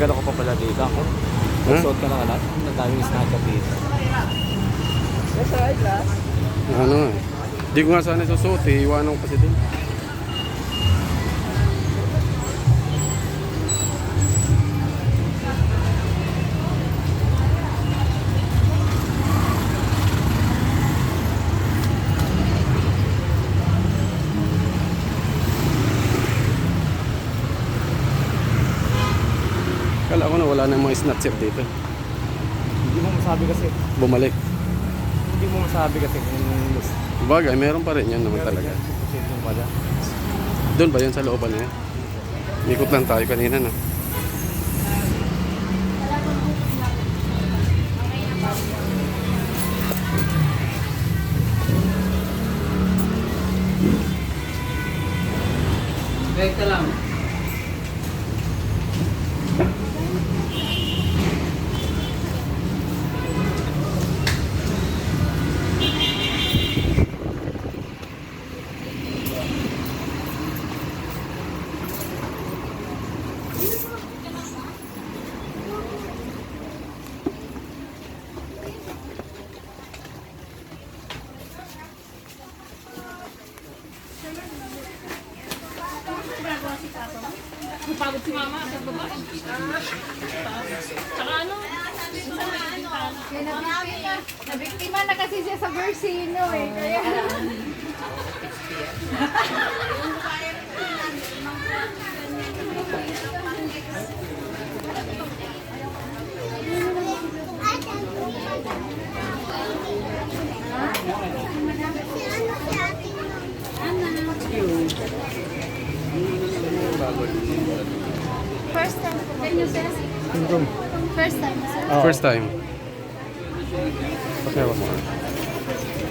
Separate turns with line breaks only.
Nagano ko pa pala dito ako. Suot ka ng anak. Ang daming snatcher dito.
Yes, right, class.
Ano nga. Di ko nga sana susuot eh. Iwanan ko kasi din. Kala ko na wala na mga snatcher dito.
Hindi mo masabi kasi.
Bumalik.
Hindi mo masabi kasi kung gusto.
Bagay, meron pa rin yan naman talaga.
Pala.
Doon ba yan sa looban niya? Ikot lang tayo kanina na.
Wait ka lang.
Pagod si mama sa baba. Saka ano?
Nabiktima na kasi siya sa Versino eh. Kaya... First time po. Can you say? First time, sir.
First time. Okay, wag mo.